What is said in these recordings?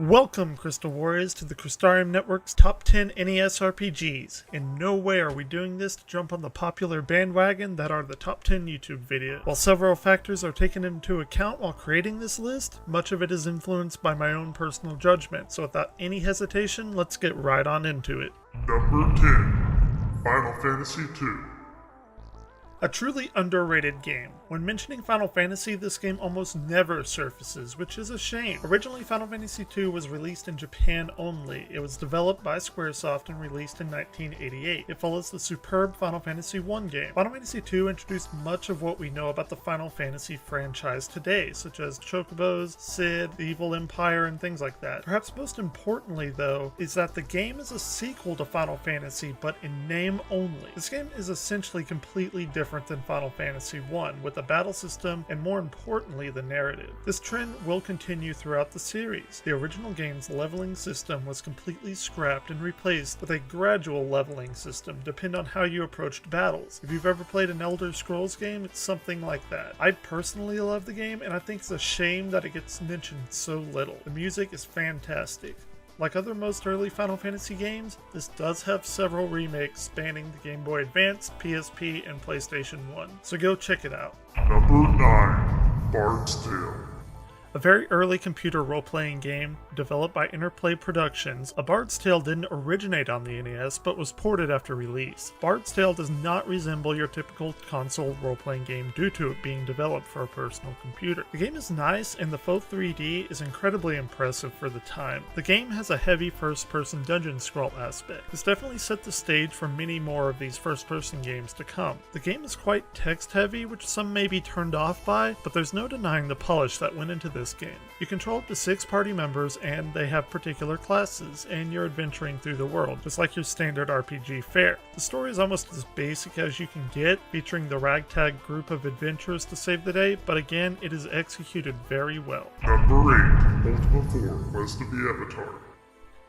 Welcome, Crystal Warriors, to the Crystarium Network's Top 10 NES RPGs. In no way are we doing this to jump on the popular bandwagon that are the top 10 YouTube videos. While several factors are taken into account while creating this list, much of it is influenced by my own personal judgment, so without any hesitation, let's get right on into it. Number 10. Final Fantasy II. A truly underrated game. When mentioning Final Fantasy, this game almost never surfaces, which is a shame. Originally, Final Fantasy II was released in Japan only. It was developed by Squaresoft and released in 1988. It follows the superb Final Fantasy I game. Final Fantasy II introduced much of what we know about the Final Fantasy franchise today, such as Chocobos, Cid, the Evil Empire, and things like that. Perhaps most importantly, though, is that the game is a sequel to Final Fantasy, but in name only. This game is essentially completely different than Final Fantasy I, with the battle system and, more importantly, the narrative. This trend will continue throughout the series. The original game's leveling system was completely scrapped and replaced with a gradual leveling system, depending on how you approached battles. If you've ever played an Elder Scrolls game, it's something like that. I personally love the game, and I think it's a shame that it gets mentioned so little. The music is fantastic. Like other most early Final Fantasy games, this does have several remakes spanning the Game Boy Advance, PSP, and PlayStation 1, so go check it out. Number 9. Bard's Tale. A very early computer role-playing game developed by Interplay Productions, A Bard's Tale didn't originate on the NES, but was ported after release. Bard's Tale does not resemble your typical console role-playing game due to it being developed for a personal computer. The game is nice, and the faux 3D is incredibly impressive for the time. The game has a heavy first-person dungeon scroll aspect. This definitely set the stage for many more of these first-person games to come. The game is quite text-heavy, which some may be turned off by, but there's no denying the polish that went into this game. You control up to 6 party members and they have particular classes, and you're adventuring through the world, just like your standard RPG fare. The story is almost as basic as you can get, featuring the ragtag group of adventurers to save the day, but again, it is executed very well. Number 8. Ultima 4. Quest of the Avatar.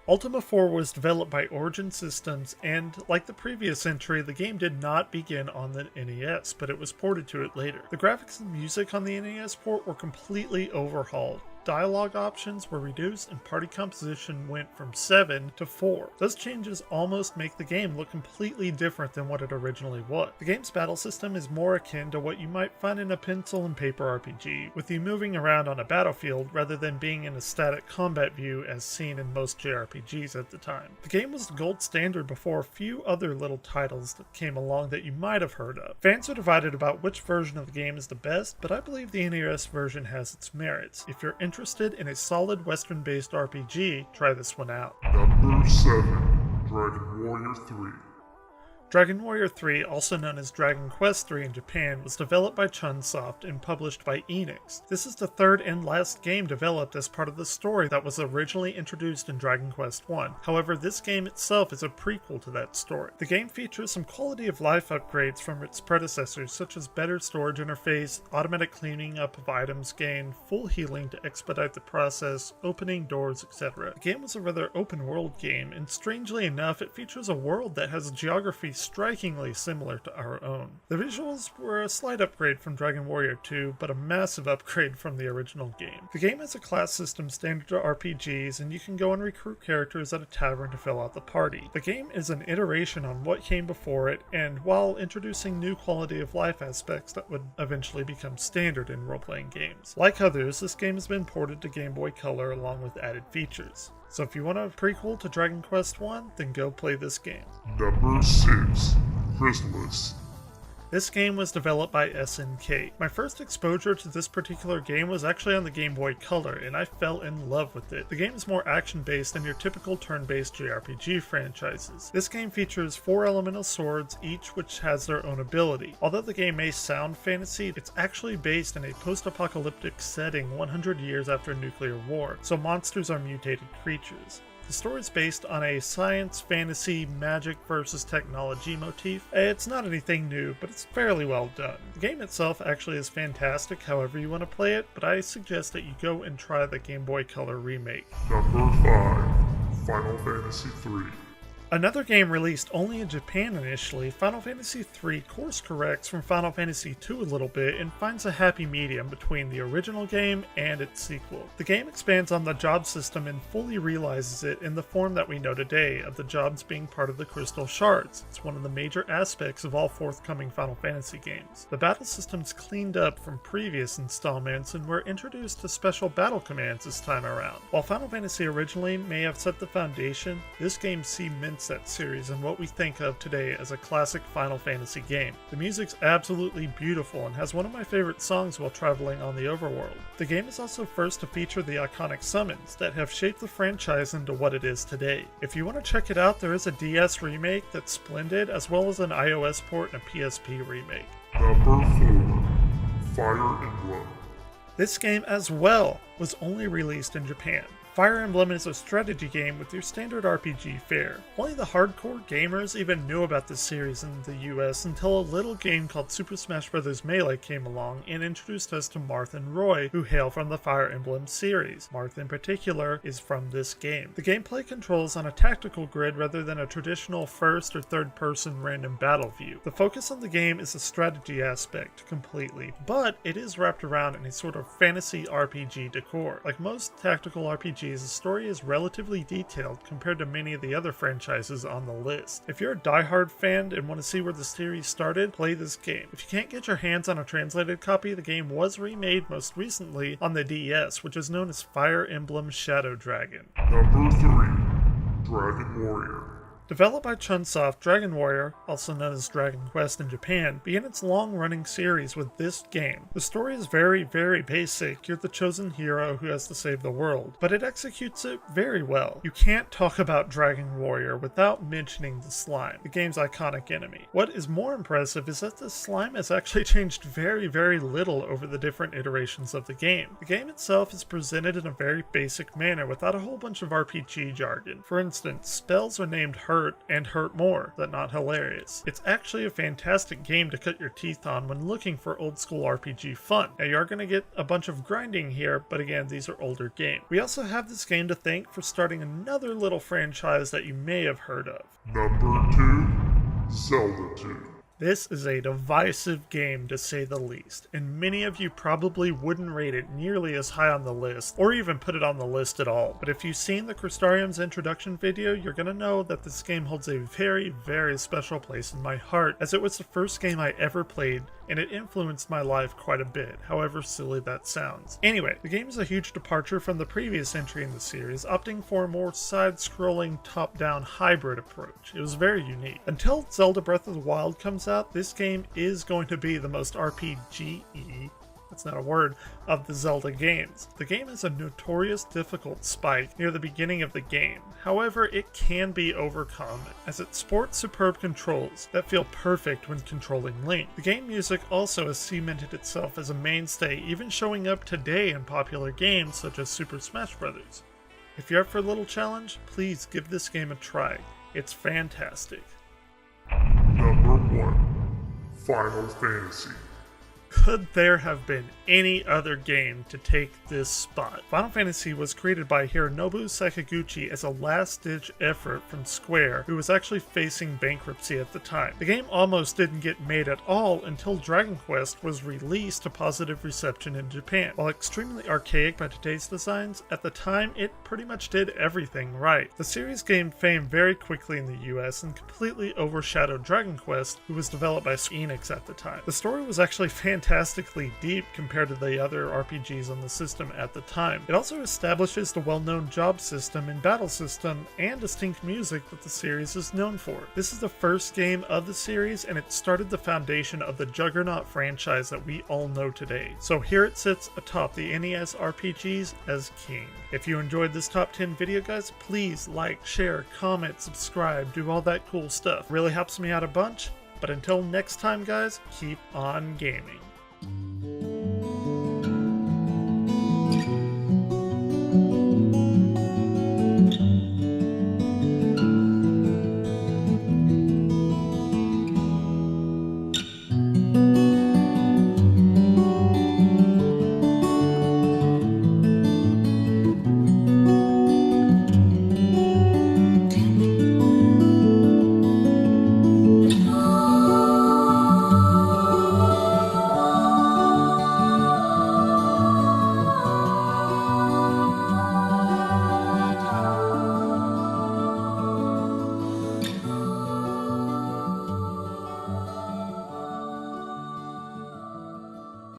Ultima 4 was developed by Origin Systems, and like the previous entry, the game did not begin on the NES, but it was ported to it later. The graphics and music on the NES port were completely overhauled. Dialogue options were reduced and party composition went from 7 to 4. Those changes almost make the game look completely different than what it originally was. The game's battle system is more akin to what you might find in a pencil and paper RPG, with you moving around on a battlefield rather than being in a static combat view as seen in most JRPGs at the time. The game was the gold standard before a few other little titles that came along that you might have heard of. Fans are divided about which version of the game is the best, but I believe the NES version has its merits. If you're interested in a solid Western-based RPG, try this one out. Number 7. Dragon Warrior 3. Dragon Warrior 3, also known as Dragon Quest 3 in Japan, was developed by Chunsoft and published by Enix. This is the third and last game developed as part of the story that was originally introduced in Dragon Quest 1. However, this game itself is a prequel to that story. The game features some quality of life upgrades from its predecessors, such as better storage interface, automatic cleaning up of items gained, full healing to expedite the process, opening doors, etc. The game was a rather open world game, and strangely enough, it features a world that has geography strikingly similar to our own. The visuals were a slight upgrade from Dragon Warrior 2, but a massive upgrade from the original game. The game has a class system standard to RPGs, and you can go and recruit characters at a tavern to fill out the party. The game is an iteration on what came before it, and while introducing new quality of life aspects that would eventually become standard in role-playing games. Like others, this game has been ported to Game Boy Color along with added features. So if you want a prequel to Dragon Quest 1, then go play this game. Number 6. Chrysalis. This game was developed by SNK. My first exposure to this particular game was actually on the Game Boy Color, and I fell in love with it. The game is more action-based than your typical turn-based JRPG franchises. This game features 4 elemental swords, each which has their own ability. Although the game may sound fantasy, it's actually based in a post-apocalyptic setting 100 years after a nuclear war, so monsters are mutated creatures. The story is based on a science, fantasy, magic versus technology motif. It's not anything new, but it's fairly well done. The game itself actually is fantastic however you want to play it, but I suggest that you go and try the Game Boy Color remake. Number 5. Final Fantasy III. Another game released only in Japan initially, Final Fantasy III course corrects from Final Fantasy II a little bit and finds a happy medium between the original game and its sequel. The game expands on the job system and fully realizes it in the form that we know today, of the jobs being part of the crystal shards. It's one of the major aspects of all forthcoming Final Fantasy games. The battle systems cleaned up from previous installments and were introduced to special battle commands this time around. While Final Fantasy originally may have set the foundation, this game cements that series and what we think of today as a classic Final Fantasy game. The music's absolutely beautiful and has one of my favorite songs while traveling on the overworld. The game is also first to feature the iconic summons that have shaped the franchise into what it is today. If you want to check it out, there is a DS remake that's splendid, as well as an iOS port and a PSP remake. Number 4. Fire Emblem. This game as well was only released in Japan. Fire Emblem is a strategy game with your standard RPG fare. Only the hardcore gamers even knew about this series in the US until a little game called Super Smash Bros. Melee came along and introduced us to Marth and Roy, who hail from the Fire Emblem series. Marth in particular is from this game. The gameplay controls on a tactical grid rather than a traditional first or third person random battle view. The focus on the game is the strategy aspect completely, but it is wrapped around in a sort of fantasy RPG decor. Like most tactical RPGs, the story is relatively detailed compared to many of the other franchises on the list. If you're a diehard fan and want to see where the series started, play this game. If you can't get your hands on a translated copy, the game was remade most recently on the DS, which is known as Fire Emblem Shadow Dragon. Number 3. Dragon Warrior. Developed by Chunsoft, Dragon Warrior, also known as Dragon Quest in Japan, began its long-running series with this game. The story is very, very basic. You're the chosen hero who has to save the world, but it executes it very well. You can't talk about Dragon Warrior without mentioning the slime, the game's iconic enemy. What is more impressive is that the slime has actually changed very, very little over the different iterations of the game. The game itself is presented in a very basic manner without a whole bunch of RPG jargon. For instance, spells are named Hurt and Hurt More, but not hilarious. It's actually a fantastic game to cut your teeth on when looking for old school RPG fun. Now you are going to get a bunch of grinding here, but again, these are older games. We also have this game to thank for starting another little franchise that you may have heard of. Number 2. Zelda 2. This is a divisive game to say the least, and many of you probably wouldn't rate it nearly as high on the list, or even put it on the list at all. But if you've seen the Crystarium's introduction video, you're gonna know that this game holds a very, very special place in my heart, as it was the first game I ever played, and it influenced my life quite a bit, however silly that sounds. Anyway, the game is a huge departure from the previous entry in the series, opting for a more side-scrolling, top-down hybrid approach. It was very unique. Until Zelda Breath of the Wild comes out, this game is going to be the most RPG-y, that's not a word, of the Zelda games. The game has a notorious difficult spike near the beginning of the game. However, it can be overcome, as it sports superb controls that feel perfect when controlling Link. The game music also has cemented itself as a mainstay, even showing up today in popular games such as Super Smash Bros. If you're up for a little challenge, please give this game a try. It's fantastic. Number 1. Final Fantasy. Could there have been any other game to take this spot? Final Fantasy was created by Hironobu Sakaguchi as a last-ditch effort from Square, who was actually facing bankruptcy at the time. The game almost didn't get made at all until Dragon Quest was released to positive reception in Japan. While extremely archaic by today's designs, at the time it pretty much did everything right. The series gained fame very quickly in the US and completely overshadowed Dragon Quest, who was developed by Enix at the time. The story was actually fantastically deep compared to the other RPGs on the system at the time. It also establishes the well-known job system and battle system and distinct music that the series is known for. This is the first game of the series, and it started the foundation of the juggernaut franchise that we all know today. So here it sits atop the NES RPGs as king. If you enjoyed this top 10 video, guys, please like, share, comment, subscribe, do all that cool stuff. Really helps me out a bunch. But until next time, guys, keep on gaming.